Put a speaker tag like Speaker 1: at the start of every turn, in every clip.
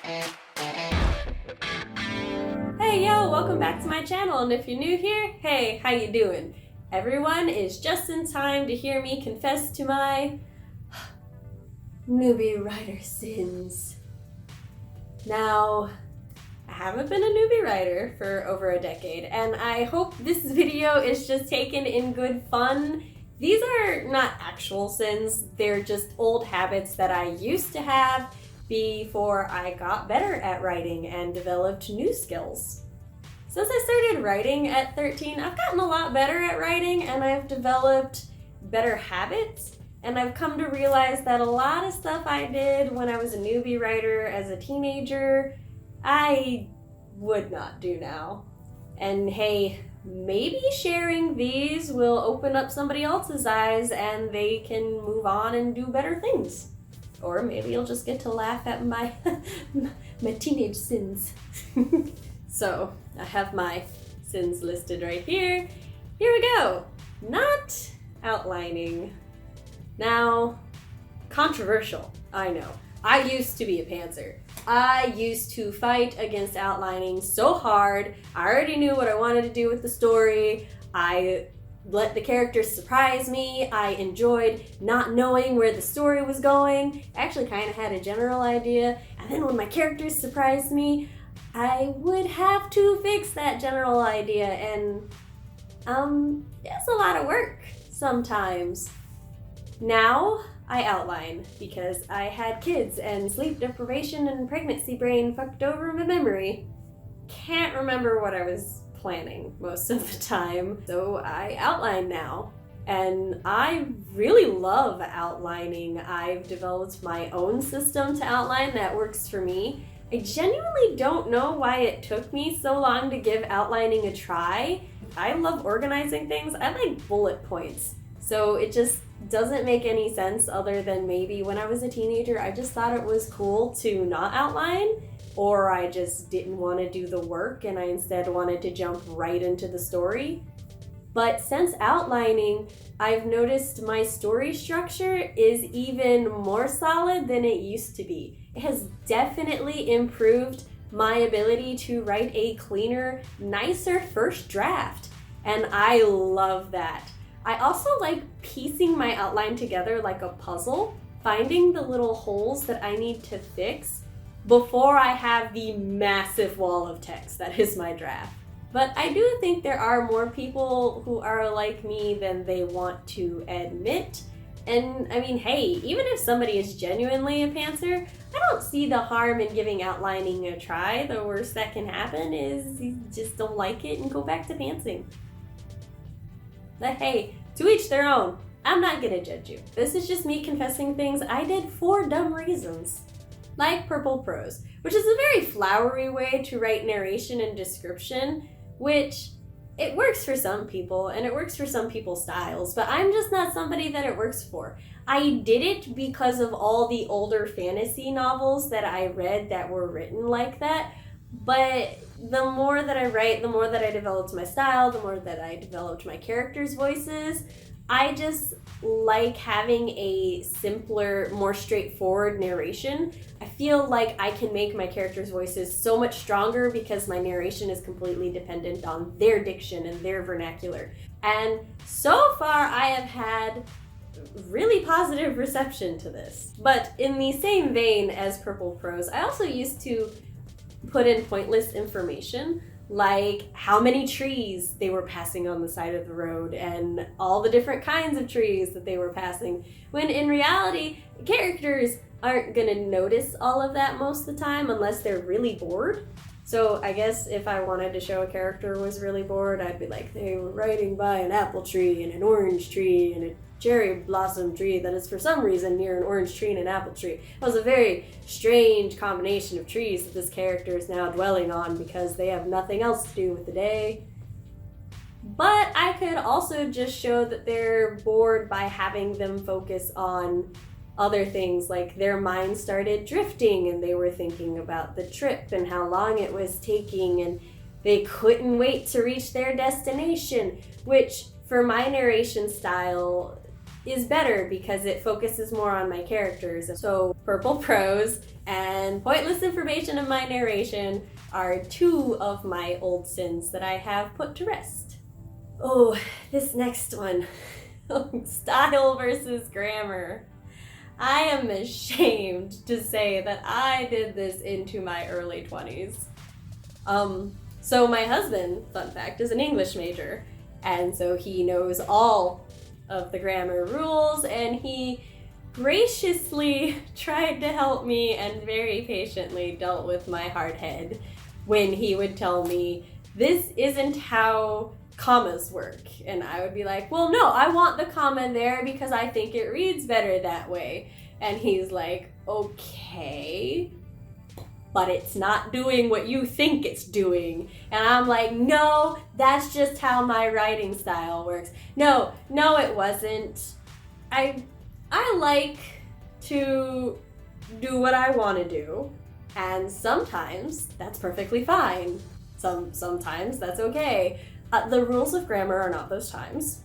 Speaker 1: Hey yo, welcome back to my channel, and if you're new here, hey, how you doing? Everyone is just in time to hear me confess to my newbie writer sins. Now, I haven't been a newbie writer for over a decade, and I hope this video is just taken in good fun. These are not actual sins, they're just old habits that I used to have before I got better at writing and developed new skills. Since I started writing at 13, I've gotten a lot better at writing and I've developed better habits, and I've come to realize that a lot of stuff I did when I was a newbie writer as a teenager, I would not do now. And hey, maybe sharing these will open up somebody else's eyes and they can move on and do better things. Or maybe you'll just get to laugh at my my teenage sins. So, I have my sins listed right here. Here we go. Not outlining. Now, controversial, I know. I used to be a pantser. I used to fight against outlining so hard. I already knew what I wanted to do with the story. I let the characters surprise me. I enjoyed not knowing where the story was going. I actually kind of had a general idea, and then when my characters surprised me, I would have to fix that general idea, and it's a lot of work sometimes. Now I outline because I had kids and sleep deprivation and pregnancy brain fucked over my memory. Can't remember what I was planning most of the time, so I outline now. And I really love outlining. I've developed my own system to outline that works for me. I genuinely don't know why it took me so long to give outlining a try. I love organizing things. I like bullet points. So it just doesn't make any sense other than maybe when I was a teenager, I just thought it was cool to not outline, or I just didn't want to do the work and I instead wanted to jump right into the story. But since outlining, I've noticed my story structure is even more solid than it used to be. It has definitely improved my ability to write a cleaner, nicer first draft, and I love that. I also like piecing my outline together like a puzzle, finding the little holes that I need to fix before I have the massive wall of text that is my draft. But I do think there are more people who are like me than they want to admit. And I mean, hey, even if somebody is genuinely a pantser, I don't see the harm in giving outlining a try. The worst that can happen is you just don't like it and go back to pantsing. But hey, to each their own. I'm not gonna judge you. This is just me confessing things I did for dumb reasons. Like purple prose, which is a very flowery way to write narration and description, which it works for some people and it works for some people's styles, but I'm just not somebody that it works for. I did it because of all the older fantasy novels that I read that were written like that, but the more that I write, the more that I developed my style, the more that I developed my characters' voices. I just like having a simpler, more straightforward narration. I feel like I can make my characters' voices so much stronger because my narration is completely dependent on their diction and their vernacular. And so far, I have had really positive reception to this. But in the same vein as purple prose, I also used to put in pointless information, like how many trees they were passing on the side of the road and all the different kinds of trees that they were passing, when in reality, characters aren't gonna notice all of that most of the time unless they're really bored. So I guess if I wanted to show a character was really bored, I'd be like, they were riding by an apple tree and an orange tree and a cherry blossom tree that is for some reason near an orange tree and an apple tree. It was a very strange combination of trees that this character is now dwelling on because they have nothing else to do with the day. But I could also just show that they're bored by having them focus on other things, like their mind started drifting and they were thinking about the trip and how long it was taking and they couldn't wait to reach their destination, which for my narration style is better because it focuses more on my characters. So purple prose and pointless information in my narration are two of my old sins that I have put to rest. Oh, this next one. Style versus grammar. I am ashamed to say that I did this into my early 20s. So my husband, fun fact, is an English major, and so he knows all of the grammar rules, and he graciously tried to help me and very patiently dealt with my hard head when he would tell me, this isn't how commas work. And I would be like, well, no, I want the comma there because I think it reads better that way. And he's like, okay, but it's not doing what you think it's doing. And I'm like, no, that's just how my writing style works. No, it wasn't. I like to do what I want to do, and sometimes that's perfectly fine. Sometimes that's okay. The rules of grammar are not those times.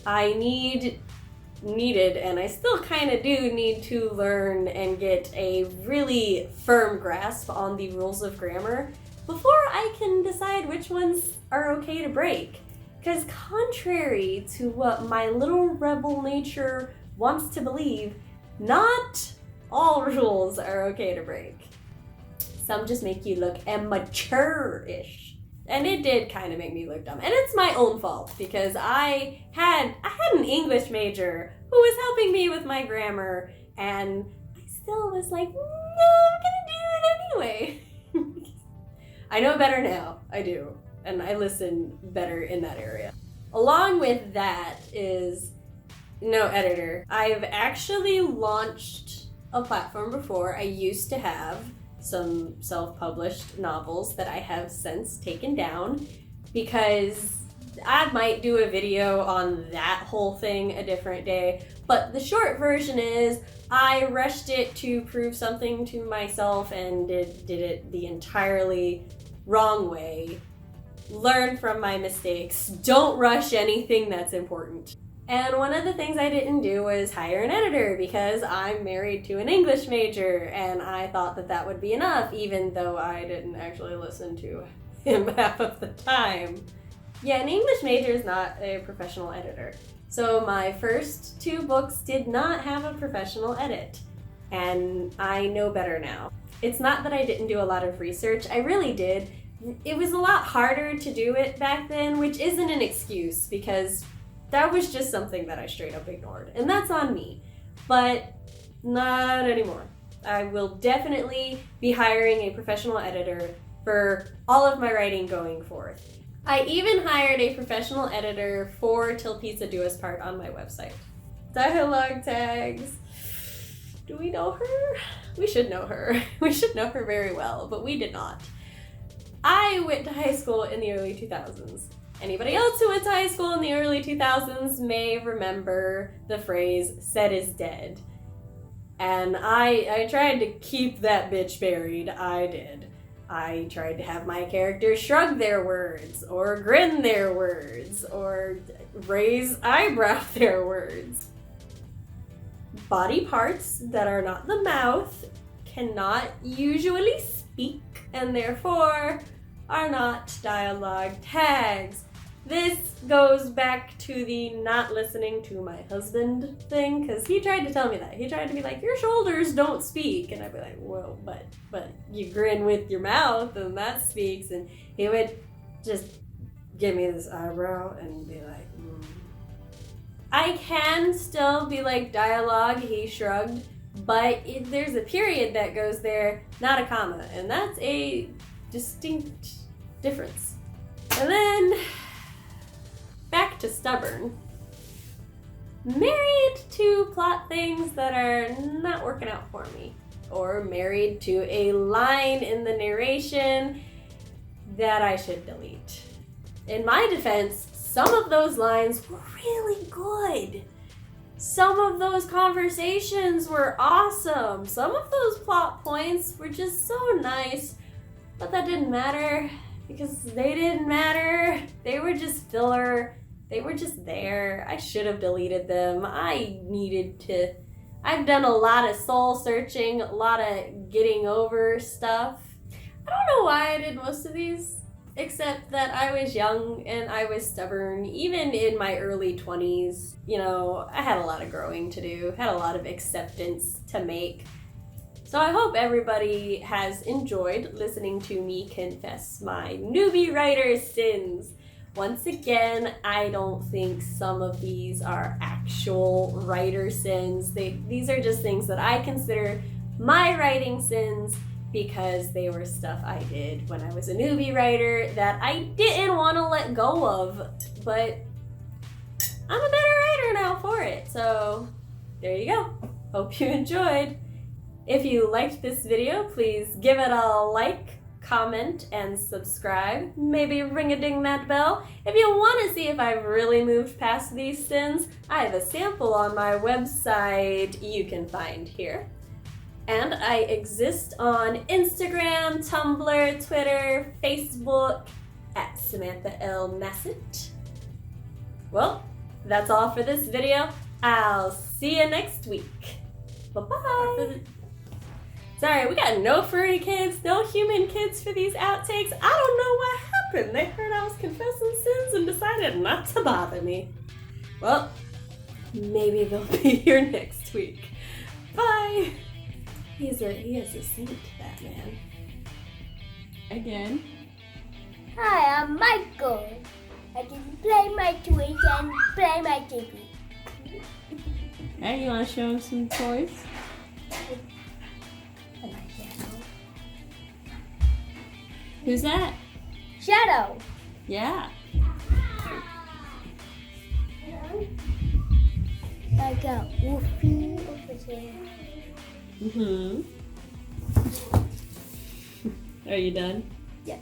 Speaker 1: I needed, and I still kind of do need to learn and get a really firm grasp on the rules of grammar before I can decide which ones are okay to break. Because contrary to what my little rebel nature wants to believe, not all rules are okay to break. Some just make you look immature-ish. And it did kind of make me look dumb. And it's my own fault because I had an English major who was helping me with my grammar, and I still was like, no, I'm gonna do it anyway. I know better now, I do. And I listen better in that area. Along with that is no editor. I've actually launched a platform before. I used to have some self-published novels that I have since taken down because I might do a video on that whole thing a different day. But the short version is I rushed it to prove something to myself and did it the entirely wrong way. Learn from my mistakes. Don't rush anything that's important. And one of the things I didn't do was hire an editor because I'm married to an English major, and I thought that that would be enough, even though I didn't actually listen to him half of the time. Yeah, an English major is not a professional editor. So my first 2 books did not have a professional edit, and I know better now. It's not that I didn't do a lot of research, I really did. It was a lot harder to do it back then, which isn't an excuse because that was just something that I straight up ignored, and that's on me, but not anymore. I will definitely be hiring a professional editor for all of my writing going forth. I even hired a professional editor for Till Pizza Do Us Part on my website. Dialogue tags. Do we know her? We should know her. We should know her very well, but we did not. I went to high school in the early 2000s. Anybody else who went to high school in the early 2000s may remember the phrase, "said is dead." And I tried to keep that bitch buried. I did. I tried to have my characters shrug their words, or grin their words, or raise eyebrow their words. Body parts that are not the mouth cannot usually speak, and therefore are not dialogue tags. This goes back to the not listening to my husband thing, because he tried to tell me that. He tried to be like, your shoulders don't speak. And I'd be like, whoa, but you grin with your mouth and that speaks. And he would just give me this eyebrow and be like, I can still be like, dialogue, he shrugged, but there's a period that goes there, not a comma. And that's a distinct difference. And then back to stubborn. Married to plot things that are not working out for me, or married to a line in the narration that I should delete. In my defense, some of those lines were really good. Some of those conversations were awesome. Some of those plot points were just so nice, but that didn't matter because they didn't matter. They were just filler. They were just there. I should have deleted them. I've done a lot of soul searching, a lot of getting over stuff. I don't know why I did most of these, except that I was young and I was stubborn. Even in my early 20s, I had a lot of growing to do, had a lot of acceptance to make. So I hope everybody has enjoyed listening to me confess my newbie writer sins. Once again, I don't think some of these are actual writer sins. These are just things that I consider my writing sins because they were stuff I did when I was a newbie writer that I didn't want to let go of, but I'm a better writer now for it. So there you go. Hope you enjoyed. If you liked this video, please give it a like, comment, and subscribe. Maybe ring-a-ding that bell. If you want to see if I've really moved past these sins, I have a sample on my website you can find here. And I exist on Instagram, Tumblr, Twitter, Facebook at Samantha L. Nasset. Well, that's all for this video. I'll see you next week. Bye-bye. Sorry, we got no furry kids, no human kids for these outtakes. I don't know what happened. They heard I was confessing sins and decided not to bother me. Well, maybe they'll be here next week. Bye. He has a saint, that man. Again.
Speaker 2: Hi, I'm Michael. I can play my toys and play my TV.
Speaker 1: Hey, you want to show him some toys? Who's that?
Speaker 2: Shadow.
Speaker 1: Yeah.
Speaker 2: Like a woofy over there.
Speaker 1: Mm-hmm. Are you done?
Speaker 2: Yeah.